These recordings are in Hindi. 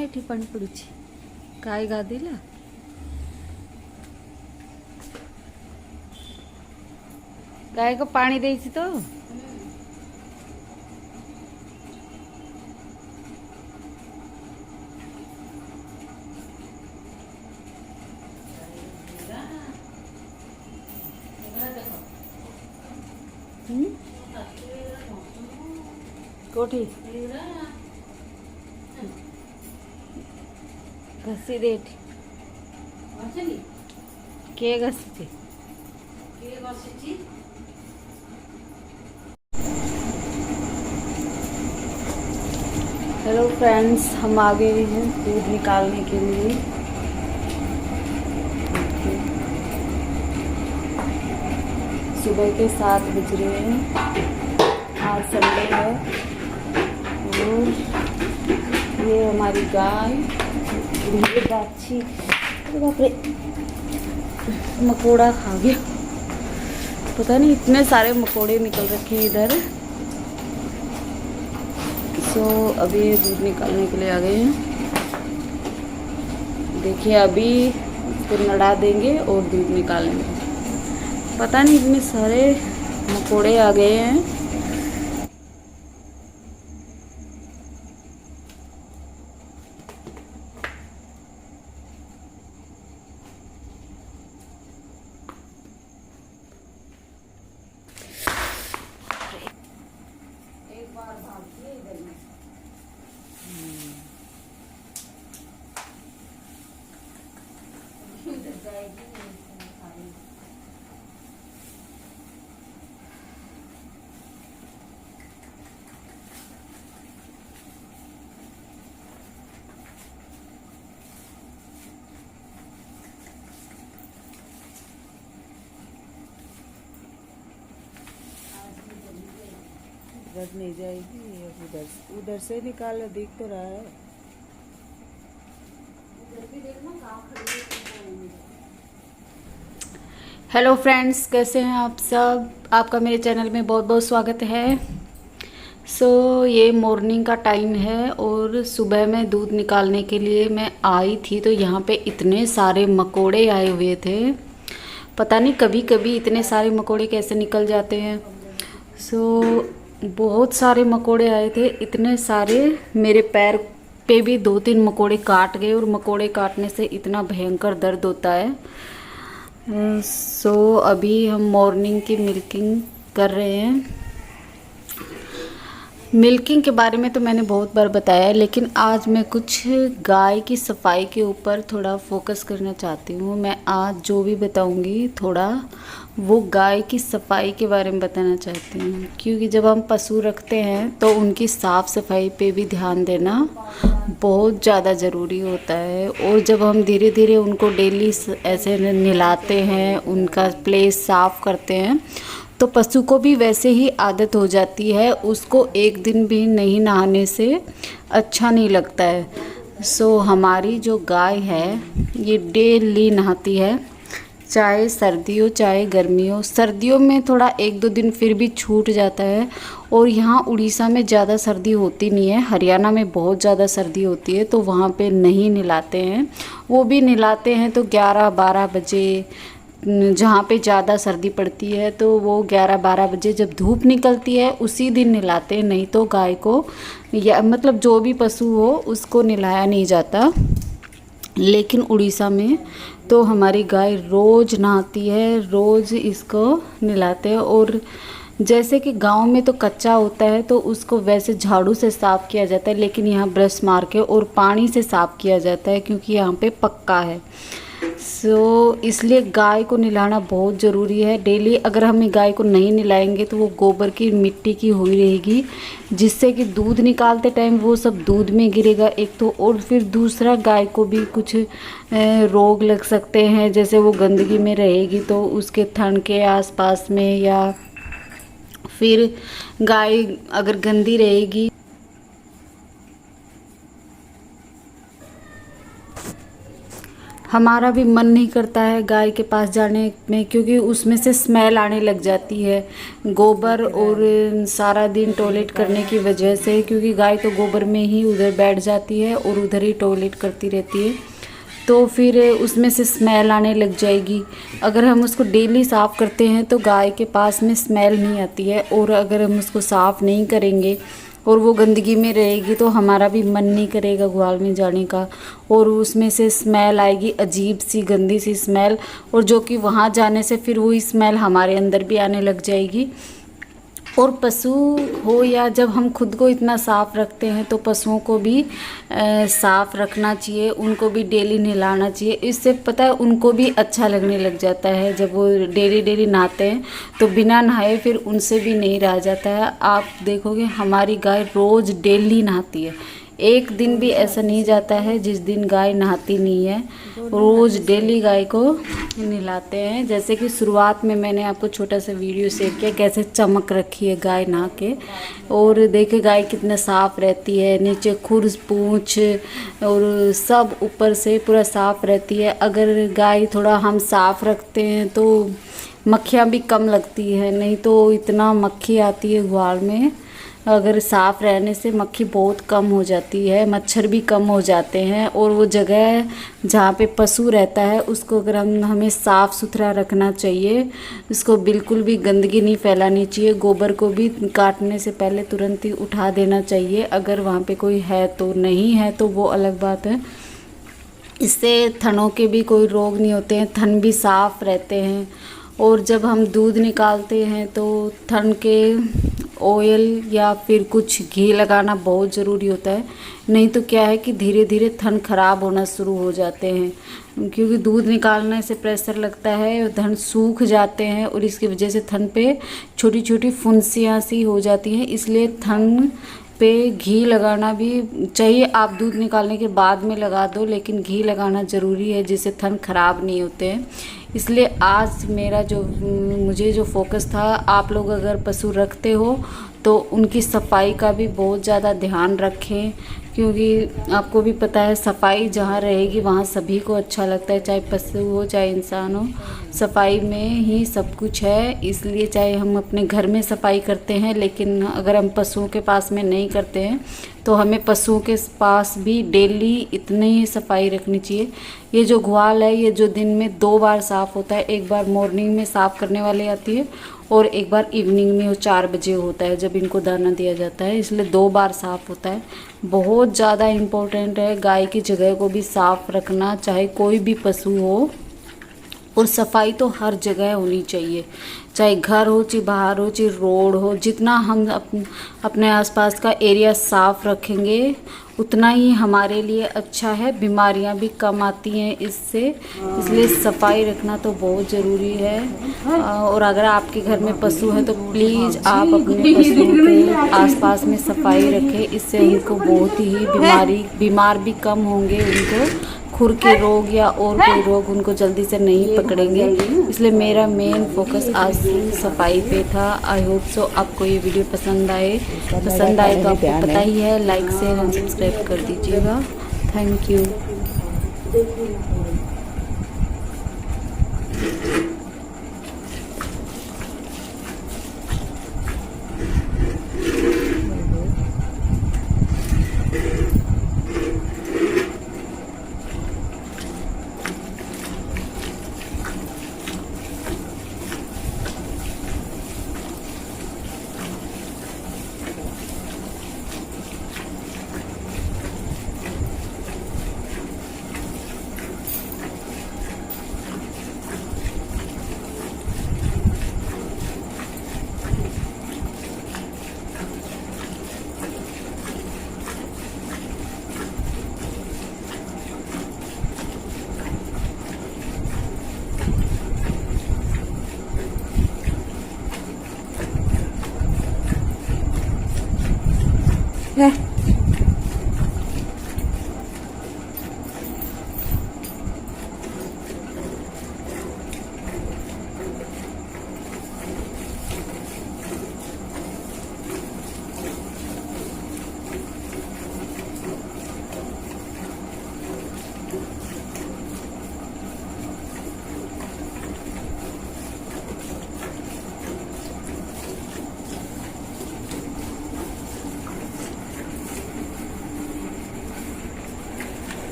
एठी पाणी पडुची काय गादीला गाय को पानी देइछि तो कोठी घसी दे के घसी हेलो फ्रेंड्स, हम आ गए हैं दूध निकालने के लिए। सुबह के 7 बज रहे हैं। आज संडे है और ये हमारी गाय ये बाछी, बाप रे, मकोड़ा खा गया। पता नहीं इतने सारे मकोड़े निकल रखे हैं इधर। सो अभी दूध निकालने के लिए आ गए हैं। देखिए अभी इसको नड़ा देंगे और दूध निकालेंगे। पता नहीं इतने सारे मकोड़े आ गए हैं। एक बार भागिए इधर में। उधर जाएगी इधर नहीं जाएगी, उधर से निकाल, दिख तो रहा है। हेलो फ्रेंड्स, कैसे हैं आप सब? आपका मेरे चैनल में बहुत बहुत स्वागत है। ये मॉर्निंग का टाइम है और सुबह में दूध निकालने के लिए मैं आई थी तो यहाँ पे इतने सारे मकोड़े आए हुए थे। पता नहीं कभी कभी इतने सारे मकोड़े कैसे निकल जाते हैं। बहुत सारे मकोड़े आए थे, इतने सारे मेरे पैर पे भी 2-3 मकोड़े काट गए और मकोड़े काटने से इतना भयंकर दर्द होता है। अभी हम मॉर्निंग की मिल्किंग कर रहे हैं। मिल्किंग के बारे में तो मैंने बहुत बार बताया है, लेकिन आज मैं कुछ गाय की सफाई के ऊपर थोड़ा फोकस करना चाहती हूँ। मैं आज जो भी बताऊँगी थोड़ा वो गाय की सफाई के बारे में बताना चाहती हूँ, क्योंकि जब हम पशु रखते हैं तो उनकी साफ़ सफाई पे भी ध्यान देना बहुत ज़्यादा ज़रूरी होता है। और जब हम धीरे धीरे उनको डेली ऐसे नहलाते हैं, उनका प्लेस साफ़ करते हैं, तो पशु को भी वैसे ही आदत हो जाती है। उसको एक दिन भी नहीं नहाने से अच्छा नहीं लगता है। हमारी जो गाय है ये डेली नहाती है, चाहे सर्दी हो चाहे गर्मी हो। सर्दियों में थोड़ा 1-2 दिन फिर भी छूट जाता है। और यहाँ उड़ीसा में ज़्यादा सर्दी होती नहीं है, हरियाणा में बहुत ज़्यादा सर्दी होती है, तो वहाँ पे नहीं नहलाते हैं। वो भी नहलाते हैं तो 11-12 बजे, जहाँ पे ज़्यादा सर्दी पड़ती है तो वो 11-12 बजे जब धूप निकलती है उसी दिन नहलाते हैं। नहीं तो गाय को या मतलब जो भी पशु हो उसको नहलाया नहीं जाता। लेकिन उड़ीसा में तो हमारी गाय रोज़ नहाती है, रोज़ इसको नहलाते हैं। और जैसे कि गांव में तो कच्चा होता है तो उसको वैसे झाड़ू से साफ़ किया जाता है, लेकिन यहाँ ब्रश मार के और पानी से साफ़ किया जाता है, क्योंकि यहाँ पे पक्का है। इसलिए गाय को नहलाना बहुत ज़रूरी है डेली। अगर हम गाय को नहीं नहलाएंगे तो वो गोबर की मिट्टी की हुई रहेगी, जिससे कि दूध निकालते टाइम वो सब दूध में गिरेगा एक तो, और फिर दूसरा गाय को भी कुछ रोग लग सकते हैं। जैसे वो गंदगी में रहेगी तो उसके थन के आसपास में, या फिर गाय अगर गंदी रहेगी हमारा भी मन नहीं करता है गाय के पास जाने में, क्योंकि उसमें से स्मेल आने लग जाती है गोबर और सारा दिन टॉयलेट करने की वजह से, क्योंकि गाय तो गोबर में ही उधर बैठ जाती है और उधर ही टॉयलेट करती रहती है, तो फिर उसमें से स्मेल आने लग जाएगी। अगर हम उसको डेली साफ़ करते हैं तो गाय के पास में स्मेल नहीं आती है, और अगर हम उसको साफ़ नहीं करेंगे और वो गंदगी में रहेगी तो हमारा भी मन नहीं करेगा ग्वाल में जाने का, और उसमें से स्मेल आएगी, अजीब सी गंदी सी स्मेल, और जो कि वहाँ जाने से फिर वही स्मेल हमारे अंदर भी आने लग जाएगी। और पशु हो या जब हम खुद को इतना साफ़ रखते हैं तो पशुओं को भी साफ़ रखना चाहिए, उनको भी डेली नहलाना चाहिए। इससे पता है उनको भी अच्छा लगने लग जाता है, जब वो डेली डेली नहाते हैं तो बिना नहाए फिर उनसे भी नहीं रहा जाता है। आप देखोगे हमारी गाय रोज़ डेली नहाती है, एक दिन भी ऐसा नहीं जाता है जिस दिन गाय नहाती नहीं है, रोज़ डेली गाय को नहलाते हैं। जैसे कि शुरुआत में मैंने आपको छोटा सा वीडियो शेयर किया कैसे चमक रखी है गाय नहा के, और देखे गाय कितना साफ़ रहती है, नीचे खुर पूंछ और सब ऊपर से पूरा साफ़ रहती है। अगर गाय थोड़ा हम साफ़ रखते हैं तो मक्खियाँ भी कम लगती है, नहीं तो इतना मक्खी आती है ग्वाल में। अगर साफ़ रहने से मक्खी बहुत कम हो जाती है, मच्छर भी कम हो जाते हैं, और वो जगह जहाँ पे पशु रहता है उसको अगर हमें साफ़ सुथरा रखना चाहिए, उसको बिल्कुल भी गंदगी नहीं फैलानी चाहिए। गोबर को भी काटने से पहले तुरंत ही उठा देना चाहिए, अगर वहाँ पे कोई है तो, नहीं है तो वो अलग बात है। इससे थनों के भी कोई रोग नहीं होते हैं, थन भी साफ़ रहते हैं। और जब हम दूध निकालते हैं तो थन के ऑयल या फिर कुछ घी लगाना बहुत ज़रूरी होता है, नहीं तो क्या है कि धीरे धीरे थन खराब होना शुरू हो जाते हैं, क्योंकि दूध निकालने से प्रेशर लगता है, थन सूख जाते हैं और इसकी वजह से थन पे छोटी छोटी फुंसियाँ सी हो जाती हैं। इसलिए थन पे घी लगाना भी चाहिए, आप दूध निकालने के बाद में लगा दो, लेकिन घी लगाना ज़रूरी है जिससे थन खराब नहीं होते हैं। इसलिए आज मेरा मुझे जो फोकस था, आप लोग अगर पशु रखते हो तो उनकी सफाई का भी बहुत ज़्यादा ध्यान रखें, क्योंकि आपको भी पता है सफाई जहाँ रहेगी वहाँ सभी को अच्छा लगता है, चाहे पशु हो चाहे इंसान हो, सफाई में ही सब कुछ है। इसलिए चाहे हम अपने घर में सफाई करते हैं, लेकिन अगर हम पशुओं के पास में नहीं करते हैं तो हमें पशुओं के पास भी डेली इतनी ही सफाई रखनी चाहिए। ये जो ग्वाल है ये जो दिन में 2 बार साफ़ होता है, एक बार मॉर्निंग में साफ़ करने वाली आती है और एक बार इवनिंग में, वो 4 बजे होता है जब इनको दाना दिया जाता है, इसलिए 2 बार साफ़ होता है। बहुत ज़्यादा इम्पोर्टेंट है गाय की जगह को भी साफ़ रखना, चाहे कोई भी पशु हो, और सफाई तो हर जगह होनी चाहिए, चाहे घर हो चाहे बाहर हो चाहे रोड हो। जितना हम अपने आसपास का एरिया साफ़ रखेंगे उतना ही हमारे लिए अच्छा है, बीमारियां भी कम आती हैं इससे, इसलिए सफाई रखना तो बहुत ज़रूरी है। और अगर आपके घर में पशु है तो प्लीज़ आप अपने पशुओं के आसपास में सफाई रखें, इससे उनको बहुत ही बीमार भी कम होंगे, उनको खुर के रोग या और कोई रोग उनको जल्दी से नहीं पकड़ेंगे। इसलिए मेरा मेन फोकस आज सफाई पे था। आई होप सो आपको ये वीडियो पसंद आए तो आपको पता ही है, लाइक शेयर एंड सब्सक्राइब कर दीजिएगा। Thank you.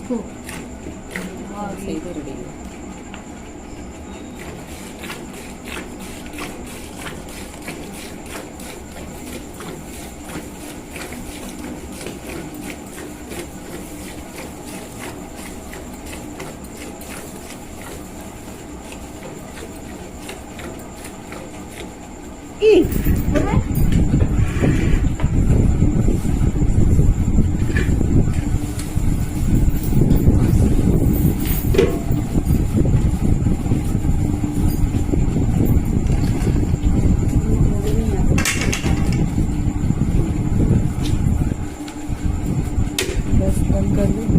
इसको सही कर रही है। बस बंद कर दो।